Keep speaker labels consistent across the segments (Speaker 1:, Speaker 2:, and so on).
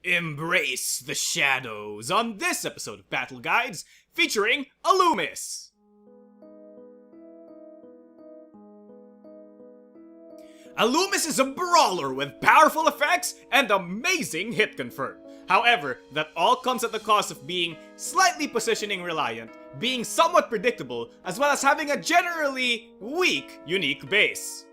Speaker 1: Embrace the shadows on this episode of Battle Guides featuring Alumis. Alumis is a brawler with powerful effects and amazing hit confirm. However, that all comes at the cost of being slightly positioning reliant, being somewhat predictable, as well as having a generally weak unique base.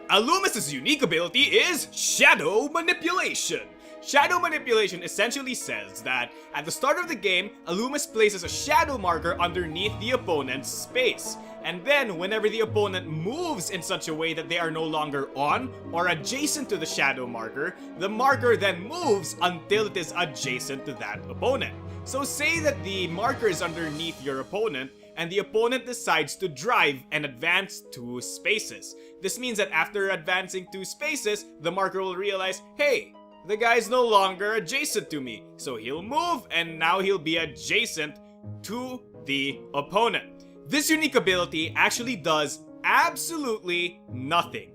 Speaker 1: Alumis' unique ability is Shadow Manipulation. Shadow Manipulation essentially says that at the start of the game, Alumis places a shadow marker underneath the opponent's space. And then whenever the opponent moves in such a way that they are no longer on or adjacent to the shadow marker, the marker then moves until it is adjacent to that opponent. So say that the marker is underneath your opponent, and the opponent decides to drive and advance 2 spaces. This means that after advancing 2 spaces, the marker will realize, hey, the guy's no longer adjacent to me. So he'll move, and now he'll be adjacent to the opponent. This unique ability actually does absolutely nothing,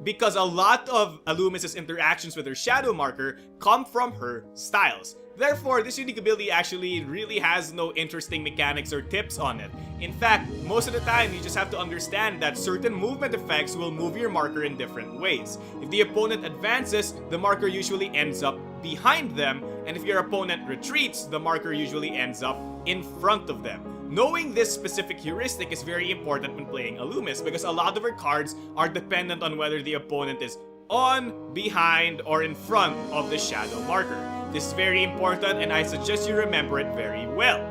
Speaker 1: because a lot of Alumis' interactions with her shadow marker come from her styles. Therefore, this unique ability actually really has no interesting mechanics or tips on it. In fact, most of the time, you just have to understand that certain movement effects will move your marker in different ways. If the opponent advances, the marker usually ends up behind them, and if your opponent retreats, the marker usually ends up in front of them. Knowing this specific heuristic is very important when playing Alumis, because a lot of her cards are dependent on whether the opponent is on, behind, or in front of the shadow marker. This is very important, and I suggest you remember it very well.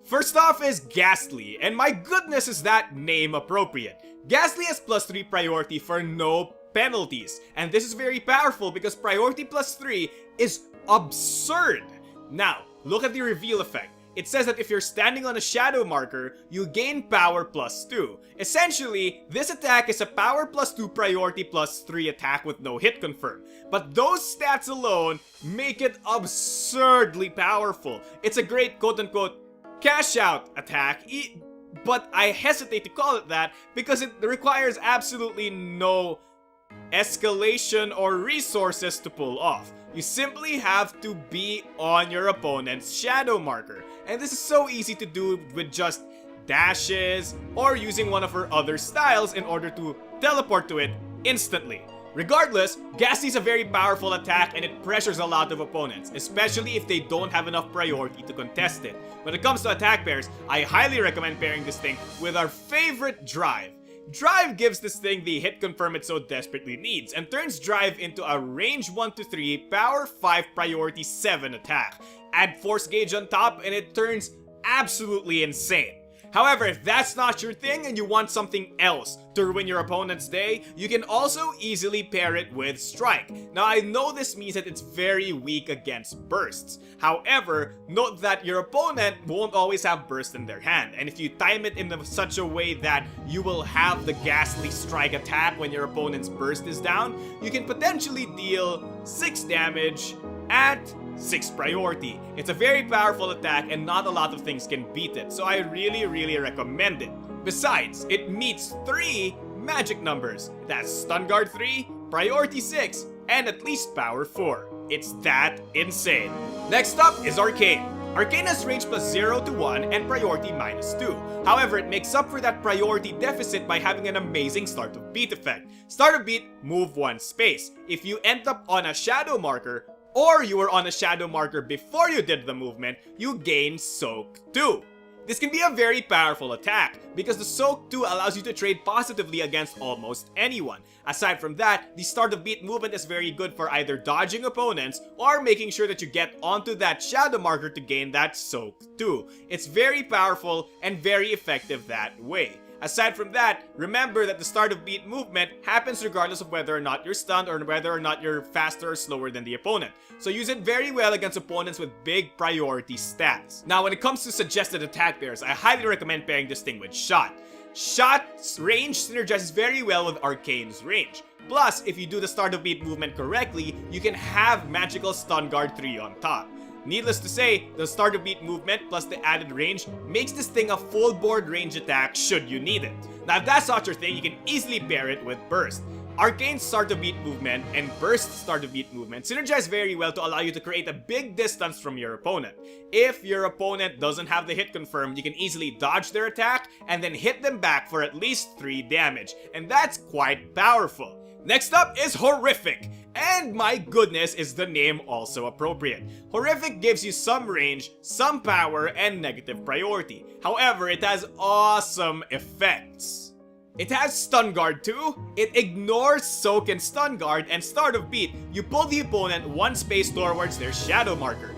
Speaker 1: First off is Ghastly, and my goodness is that name appropriate. Ghastly has +3 priority for no penalties, and this is very powerful because priority +3 is absurd. Now, look at the reveal effect. It says that if you're standing on a shadow marker, you gain power +2. Essentially, this attack is a power +2 priority +3 attack with no hit confirm. But those stats alone make it absurdly powerful. It's a great quote-unquote cash out attack, but I hesitate to call it that because it requires absolutely no escalation or resources to pull off. You simply have to be on your opponent's shadow marker. And this is so easy to do with just dashes or using one of her other styles in order to teleport to it instantly. Regardless, Ghastly is a very powerful attack and it pressures a lot of opponents, especially if they don't have enough priority to contest it. When it comes to attack pairs, I highly recommend pairing this thing with our favorite Drive. Drive gives this thing the hit confirm it so desperately needs, and turns Drive into a range 1 to 3, power 5, priority 7 attack. Add force gauge on top and it turns absolutely insane. However, if that's not your thing and you want something else to ruin your opponent's day, you can also easily pair it with Strike. Now, I know this means that it's very weak against bursts. However, note that your opponent won't always have burst in their hand, and if you time it in such a way that you will have the Ghastly Strike attack when your opponent's burst is down, you can potentially deal 6 damage at 6 priority. It's a very powerful attack and not a lot of things can beat it, so I really recommend it. Besides, it meets 3 magic numbers. That's Stun Guard 3, priority 6, and at least power 4. It's that insane. Next up is Arcane. Arcane has range +0 to 1 and priority -2. However, it makes up for that priority deficit by having an amazing start of beat effect. Start of beat, move 1 space. If you end up on a shadow marker, or you were on a shadow marker before you did the movement, you gain Soak 2. This can be a very powerful attack, because the Soak 2 allows you to trade positively against almost anyone. Aside from that, the start of beat movement is very good for either dodging opponents or making sure that you get onto that shadow marker to gain that Soak 2. It's very powerful and very effective that way. Aside from that, remember that the start of beat movement happens regardless of whether or not you're stunned or whether or not you're faster or slower than the opponent. So use it very well against opponents with big priority stats. Now, when it comes to suggested attack pairs, I highly recommend pairing this thing with Shot. Shot's range synergizes very well with Arcane's range. Plus, if you do the start of beat movement correctly, you can have magical Stun Guard 3 on top. Needless to say, the start of beat movement plus the added range makes this thing a full board range attack should you need it. Now if that's not your thing, you can easily pair it with Burst. Arcane start of beat movement and Burst start of beat movement synergize very well to allow you to create a big distance from your opponent. If your opponent doesn't have the hit confirmed, you can easily dodge their attack and then hit them back for at least 3 damage, and that's quite powerful. Next up is Horrific, and my goodness is the name also appropriate. Horrific gives you some range, some power, and negative priority. However, it has awesome effects. It has Stun Guard too. It ignores Soak and Stun Guard, and start of beat, you pull the opponent 1 space towards their shadow marker.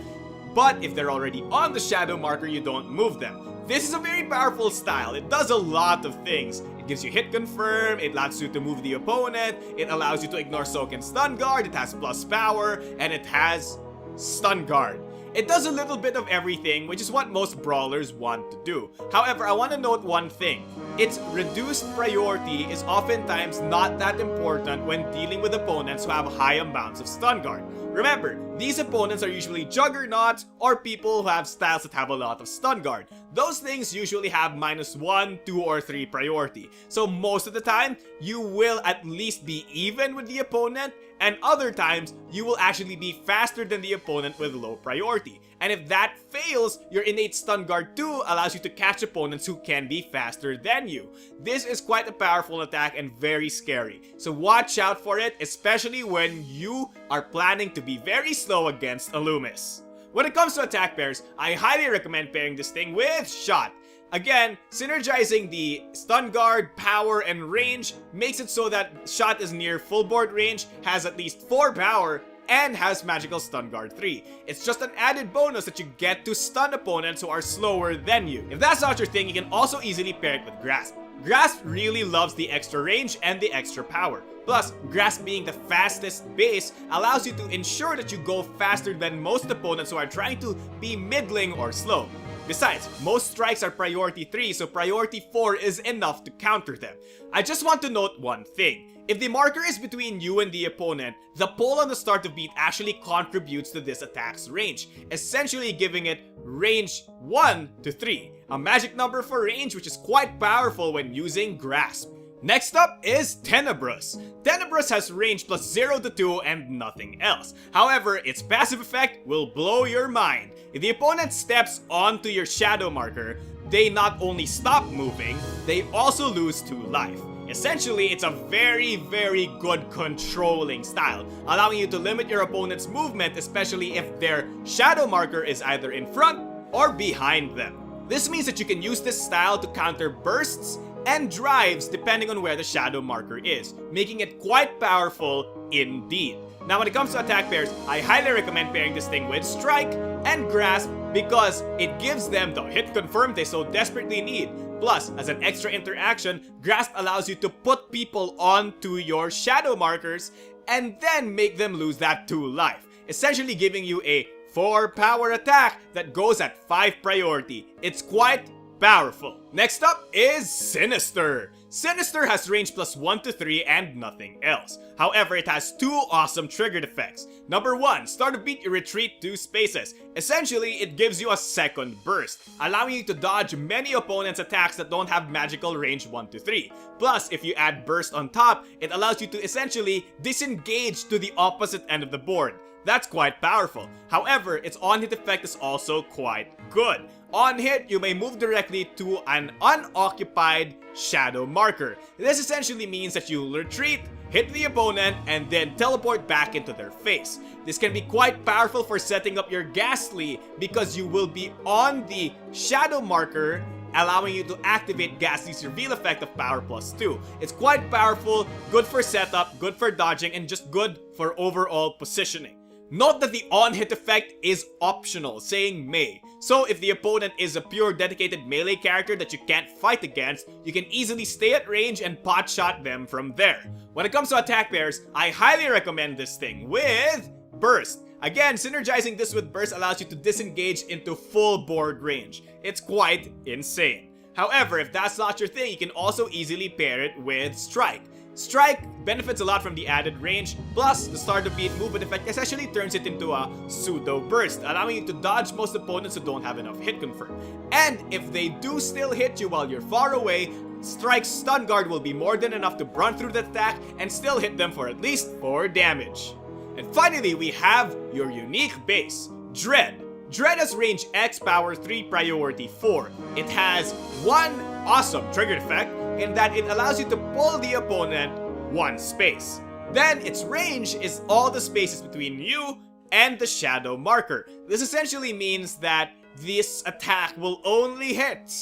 Speaker 1: But if they're already on the shadow marker, you don't move them. This is a very powerful style. It does a lot of things. It gives you hit confirm, it allows you to move the opponent, it allows you to ignore Soak and Stun Guard, it has plus power, and it has Stun Guard. It does a little bit of everything, which is what most brawlers want to do. However, I want to note one thing. Its reduced priority is oftentimes not that important when dealing with opponents who have high amounts of Stun Guard. Remember, these opponents are usually juggernauts or people who have styles that have a lot of Stun Guard. Those things usually have -1, 2, or 3 priority. So most of the time, you will at least be even with the opponent, and other times, you will actually be faster than the opponent with low priority. And if that fails, your innate Stun Guard 2 allows you to catch opponents who can be faster than you. This is quite a powerful attack and very scary, so watch out for it, especially when you are planning to be very slow against Alumis. When it comes to attack pairs, I highly recommend pairing this thing with Shot. Again, synergizing the Stun Guard, power, and range makes it so that Shot is near full board range, has at least 4 power, and has magical Stun Guard 3. It's just an added bonus that you get to stun opponents who are slower than you. If that's not your thing, you can also easily pair it with Grasp. Grasp really loves the extra range and the extra power. Plus, Grasp being the fastest base allows you to ensure that you go faster than most opponents who are trying to be middling or slow. Besides, most strikes are priority 3, so priority 4 is enough to counter them. I just want to note one thing. If the marker is between you and the opponent, the pull on the start of beat actually contributes to this attack's range, essentially giving it range 1 to 3, a magic number for range which is quite powerful when using Grasp. Next up is Tenebrous. Tenebrous has range plus 0 to 2 and nothing else. However, its passive effect will blow your mind. If the opponent steps onto your shadow marker, they not only stop moving, they also lose 2 life. Essentially, it's a very good controlling style, allowing you to limit your opponent's movement, especially if their shadow marker is either in front or behind them. This means that you can use this style to counter bursts and drives depending on where the shadow marker is, making it quite powerful indeed. Now when it comes to attack pairs, I highly recommend pairing this thing with Strike and Grasp because it gives them the hit confirm they so desperately need. Plus, as an extra interaction, Grasp allows you to put people onto your shadow markers and then make them lose that 2 life, essentially giving you a 4 power attack that goes at 5 priority. It's quite powerful. Next up is Sinister. Sinister has range plus 1 to 3 and nothing else. However, it has 2 awesome triggered effects. Number 1, start of beat you retreat 2 spaces. Essentially, it gives you a second burst, allowing you to dodge many opponents' attacks that don't have magical range 1 to 3. Plus, if you add burst on top, it allows you to essentially disengage to the opposite end of the board. That's quite powerful. However, its on-hit effect is also quite good. On hit, you may move directly to an unoccupied shadow marker. This essentially means that you'll retreat, hit the opponent, and then teleport back into their face. This can be quite powerful for setting up your Ghastly because you will be on the shadow marker, allowing you to activate Ghastly's reveal effect of power plus 2. It's quite powerful, good for setup, good for dodging, and just good for overall positioning. Note that the on-hit effect is optional, saying may. So if the opponent is a pure dedicated melee character that you can't fight against, you can easily stay at range and pot shot them from there. When it comes to attack pairs, I highly recommend this thing with Burst. Again, synergizing this with Burst allows you to disengage into full board range. It's quite insane. However, if that's not your thing, you can also easily pair it with Strike. Strike benefits a lot from the added range, plus the start of beat movement effect essentially turns it into a pseudo burst, allowing you to dodge most opponents who don't have enough hit confirm. And if they do still hit you while you're far away, Strike's stun guard will be more than enough to run through the attack and still hit them for at least 4 damage. And finally, we have your unique base, Dread. Dread has range X, power 3, priority 4. It has one awesome triggered effect in that it allows you to pull the opponent 1 space. Then its range is all the spaces between you and the shadow marker. This essentially means that this attack will only hit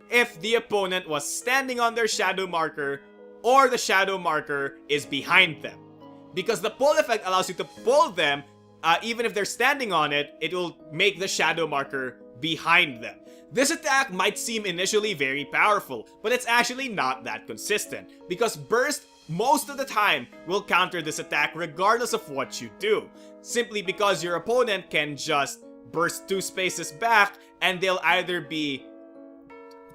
Speaker 1: if the opponent was standing on their shadow marker or the shadow marker is behind them. Because the pull effect allows you to pull them, even if they're standing on it, it will make the shadow marker behind them. This attack might seem initially very powerful, but it's actually not that consistent, because Burst most of the time will counter this attack regardless of what you do, simply because your opponent can just burst 2 spaces back and they'll either be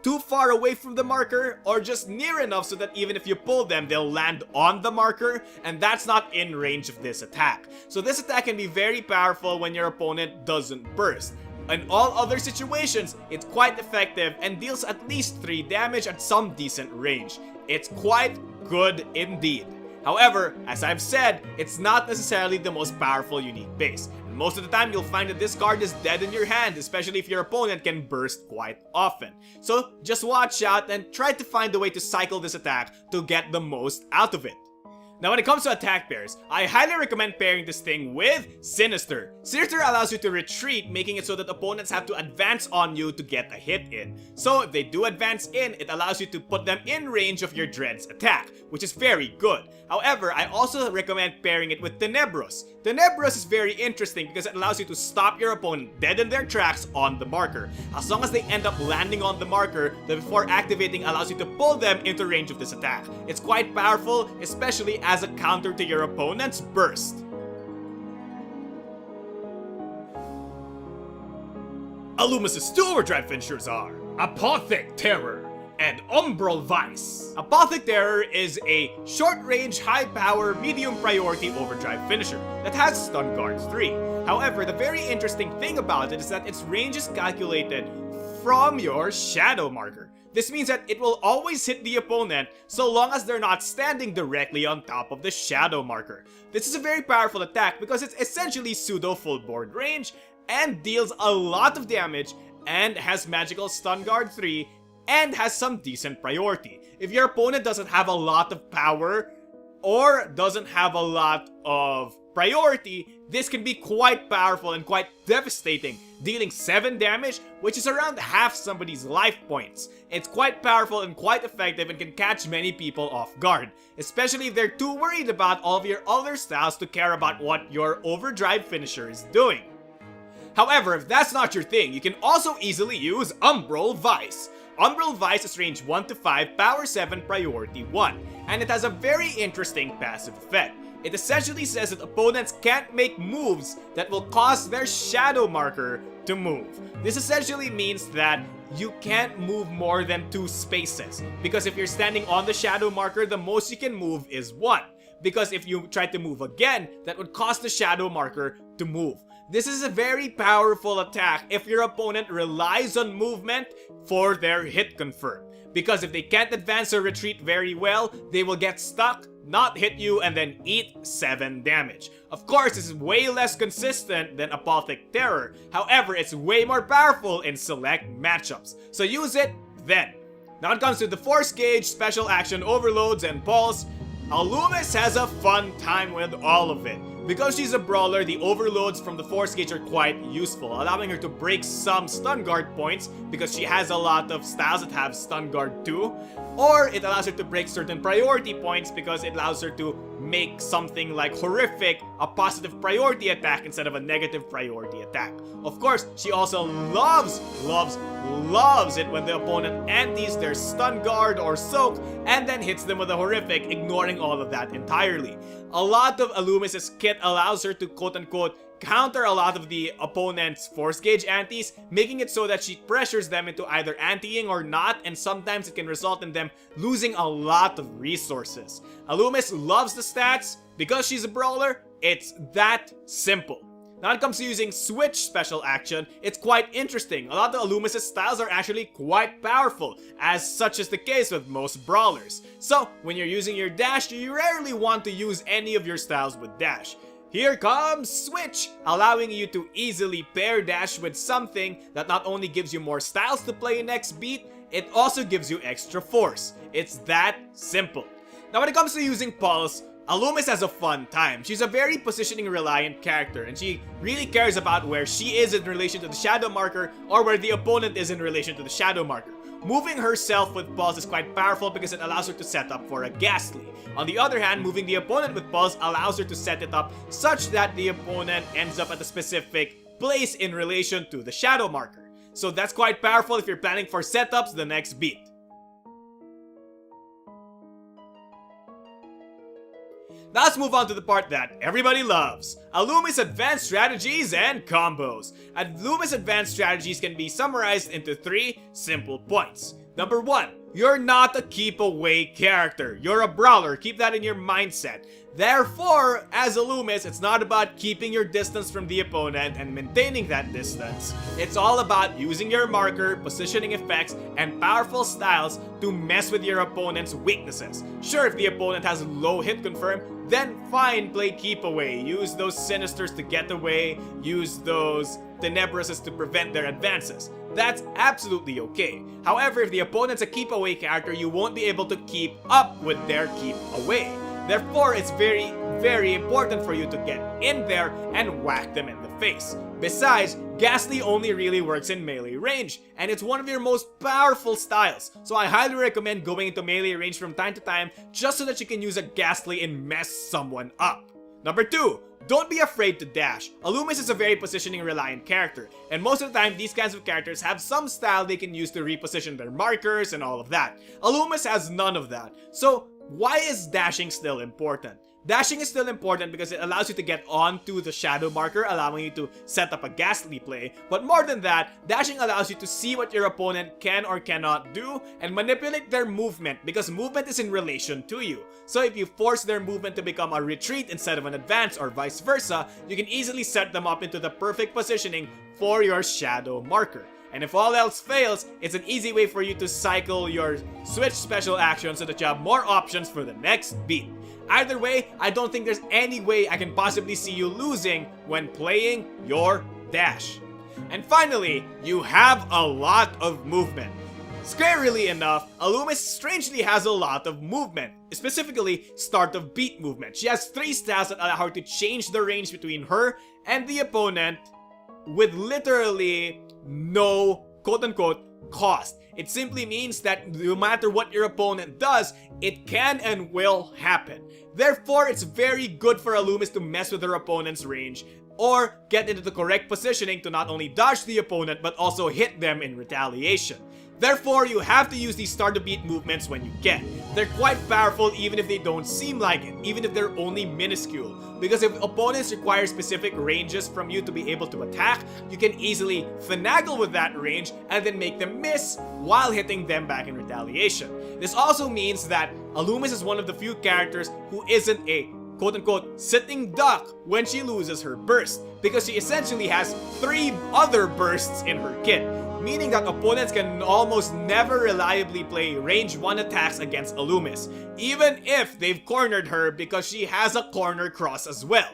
Speaker 1: too far away from the marker or just near enough so that even if you pull them, they'll land on the marker, and that's not in range of this attack. So this attack can be very powerful when your opponent doesn't burst. In all other situations, it's quite effective and deals at least 3 damage at some decent range. It's quite good indeed. However, as I've said, it's not necessarily the most powerful unique base. Most of the time, you'll find that this card is dead in your hand, especially if your opponent can burst quite often. So just watch out and try to find a way to cycle this attack to get the most out of it. Now when it comes to attack pairs, I highly recommend pairing this thing with Sinister. Sinister allows you to retreat, making it so that opponents have to advance on you to get a hit in. So if they do advance in, it allows you to put them in range of your Dread's attack, which is very good. However, I also recommend pairing it with Tenebrous. Tenebrous is very interesting because it allows you to stop your opponent dead in their tracks on the marker. As long as they end up landing on the marker, the before activating allows you to pull them into range of this attack. It's quite powerful, especially as a counter to your opponent's burst. Alumis' 2 overdrive finishers are Apothic Terror and Umbral Vice. Apothic Terror is a short-range, high-power, medium-priority overdrive finisher that has stun guards 3. However, the very interesting thing about it is that its range is calculated from your shadow marker. This means that it will always hit the opponent so long as they're not standing directly on top of the shadow marker. This is a very powerful attack because it's essentially pseudo full board range and deals a lot of damage and has magical stun guard 3 and has some decent priority. If your opponent doesn't have a lot of power or doesn't have a lot of priority, this can be quite powerful and quite devastating, dealing 7 damage, which is around half somebody's life points. It's quite powerful and quite effective and can catch many people off guard, especially if they're too worried about all of your other styles to care about what your overdrive finisher is doing. However, if that's not your thing, you can also easily use Umbral Vice. Umbral Vice is range 1 to 5, power 7, priority 1, and it has a very interesting passive effect. It essentially says that opponents can't make moves that will cause their shadow marker to move. This essentially means that you can't move more than 2 spaces, because if you're standing on the shadow marker, the most you can move is 1. Because if you try to move again, that would cause the shadow marker to move. This is a very powerful attack if your opponent relies on movement for their hit confirm. Because if they can't advance or retreat very well, they will get stuck, not hit you, and then eat 7 damage. Of course, this is way less consistent than Apothic Terror. However, it's way more powerful in select matchups. So use it then. Now it comes to the Force Gauge, Special Action Overloads, and Pulse. Alumis has a fun time with all of it. Because she's a brawler, the overloads from the Force Gauge are quite useful, allowing her to break some stun guard points because she has a lot of styles that have stun guard too. Or it allows her to break certain priority points because it allows her to make something like Horrific a positive priority attack instead of a negative priority attack. Of course, she also loves it when the opponent antis their stun guard or soak and then hits them with a Horrific, ignoring all of that entirely. A lot of Alumis' kit allows her to quote-unquote counter a lot of the opponent's force gauge antis, making it so that she pressures them into either antiing or not, and sometimes it can result in them losing a lot of resources. Alumis loves the stats. Because she's a brawler, it's that simple. Now when it comes to using switch special action, it's quite interesting. A lot of Illumis' styles are actually quite powerful, as such is the case with most brawlers. So when you're using your dash, you rarely want to use any of your styles with dash. Here comes Switch, allowing you to easily pair dash with something that not only gives you more styles to play next beat, it also gives you extra force. It's that simple. Now when it comes to using Pulse, Alumis has a fun time. She's a very positioning reliant character, and she really cares about where she is in relation to the shadow marker or where the opponent is in relation to the shadow marker. Moving herself with Pulse is quite powerful because it allows her to set up for a Ghastly. On the other hand, moving the opponent with Pulse allows her to set it up such that the opponent ends up at a specific place in relation to the shadow marker. So that's quite powerful if you're planning for setups the next beat. Now let's move on to the part that everybody loves, Illumise Advanced Strategies and Combos. Illumise Advanced Strategies can be summarized into 3 simple points. Number 1, you're not a keep away character. You're a brawler, keep that in your mindset. Therefore, as Illumise, it's not about keeping your distance from the opponent and maintaining that distance. It's all about using your marker, positioning effects, and powerful styles to mess with your opponent's weaknesses. Sure, if the opponent has low hit confirm, then fine, play keep away. Use those Sinisters to get away, use those Tenebrous to prevent their advances. That's absolutely okay. However, if the opponent's a keep away character, you won't be able to keep up with their keep away. Therefore, it's very, very important for you to get in there and whack them in the face. Besides, Ghastly only really works in melee range, and it's one of your most powerful styles. So I highly recommend going into melee range from time to time just so that you can use a Ghastly and mess someone up. Number 2, don't be afraid to dash. Alumis is a very positioning reliant character, and most of the time these kinds of characters have some style they can use to reposition their markers and all of that. Alumis has none of that. So why is dashing still important? Dashing is still important because it allows you to get onto the shadow marker, allowing you to set up a Ghastly play. But more than that, dashing allows you to see what your opponent can or cannot do and manipulate their movement, because movement is in relation to you. So if you force their movement to become a retreat instead of an advance or vice versa, you can easily set them up into the perfect positioning for your shadow marker. And if all else fails, it's an easy way for you to cycle your switch special action so that you have more options for the next beat. Either way, I don't think there's any way I can possibly see you losing when playing your dash. And finally, you have a lot of movement. Scarily enough, Alumis strangely has a lot of movement, specifically start of beat movement. She has 3 styles that allow her to change the range between her and the opponent with literally no quote-unquote cost. It simply means that no matter what your opponent does, it can and will happen. Therefore, it's very good for Alumis to mess with her opponent's range or get into the correct positioning to not only dodge the opponent but also hit them in retaliation. Therefore, you have to use these start to beat movements when you can. They're quite powerful even if they don't seem like it, even if they're only minuscule. Because if opponents require specific ranges from you to be able to attack, you can easily finagle with that range and then make them miss while hitting them back in retaliation. This also means that Alumis is one of the few characters who isn't a quote-unquote sitting duck when she loses her burst, because she essentially has 3 other bursts in her kit, meaning that opponents can almost never reliably play range 1 attacks against Alumis, even if they've cornered her, because she has a corner cross as well.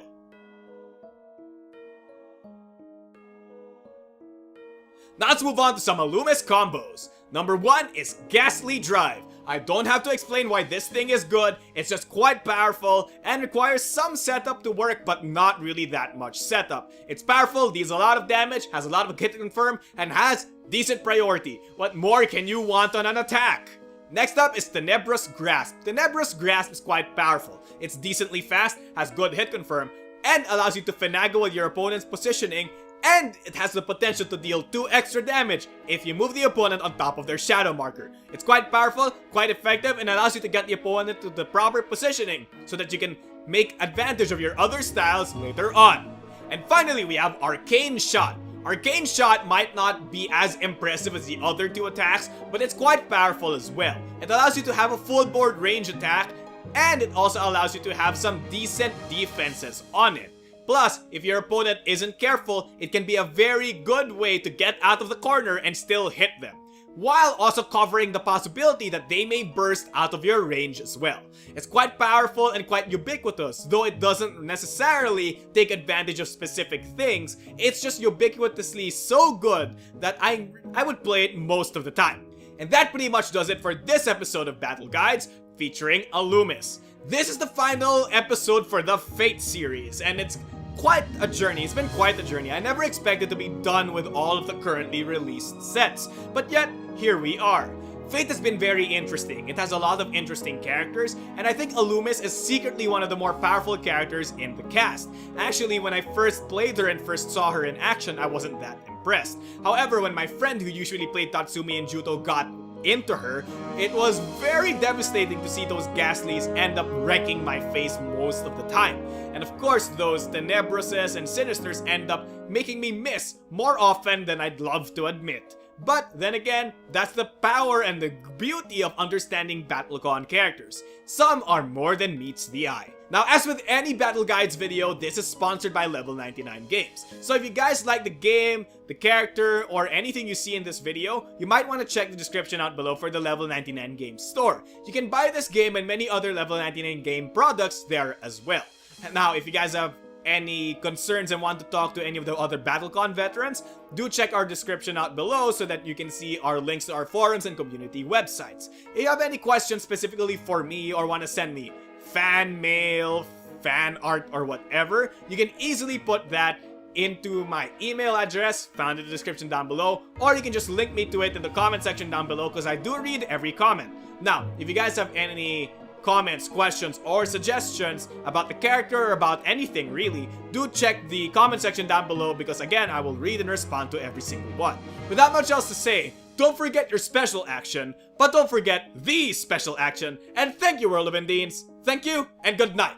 Speaker 1: Now let's move on to some Illumise combos. Number 1 is Ghastly Drive. I don't have to explain why this thing is good, it's just quite powerful and requires some setup to work, but not really that much setup. It's powerful, deals a lot of damage, has a lot of hit confirm, and has decent priority. What more can you want on an attack? Next up is Neveress Grasp. Tenebrous Grasp is quite powerful. It's decently fast, has good hit confirm, and allows you to finagle with your opponent's positioning, and it has the potential to deal 2 extra damage if you move the opponent on top of their shadow marker. It's quite powerful, quite effective, and allows you to get the opponent to the proper positioning so that you can make advantage of your other styles later on. And finally, we have Arcane Shot. Arcane Shot might not be as impressive as the other two attacks, but it's quite powerful as well. It allows you to have a full board range attack, and it also allows you to have some decent defenses on it. Plus, if your opponent isn't careful, it can be a very good way to get out of the corner and still hit them, while also covering the possibility that they may burst out of your range as well. It's quite powerful and quite ubiquitous, though it doesn't necessarily take advantage of specific things. It's just ubiquitously so good that I would play it most of the time. And that pretty much does it for this episode of Battle Guides featuring Alumis. This is the final episode for the Fate series, and it's quite a journey. It's been quite a journey. I never expected to be done with all of the currently released sets, but yet, here we are. Fate has been very interesting. It has a lot of interesting characters, and I think Illumise is secretly one of the more powerful characters in the cast. Actually, when I first played her and first saw her in action, I wasn't that impressed. However, when my friend who usually played Tatsumi and Juto got into her, it was very devastating to see those Ghastlies end up wrecking my face most of the time. And of course, those Tenebrouses and Sinisters end up making me miss more often than I'd love to admit. But then again, that's the power and the beauty of understanding BattleCON characters. Some are more than meets the eye. Now, as with any Battle Guides video, this is sponsored by Level 99 Games. So if you guys like the game, the character, or anything you see in this video, you might want to check the description out below for the Level 99 Games store. You can buy this game and many other Level 99 game products there as well. Now, if you guys have any concerns and want to talk to any of the other BattleCON veterans, do check our description out below so that you can see our links to our forums and community websites. If you have any questions specifically for me or want to send me fan mail, fan art, or whatever, you can easily put that into my email address found in the description down below, or you can just link me to it in the comment section down below because I do read every comment. Now, if you guys have any comments, questions, or suggestions about the character or about anything really, do check the comment section down below because again, I will read and respond to every single one. Without much else to say, don't forget your special action, but don't forget the special action, and thank you, World of Indines. Thank you, and good night.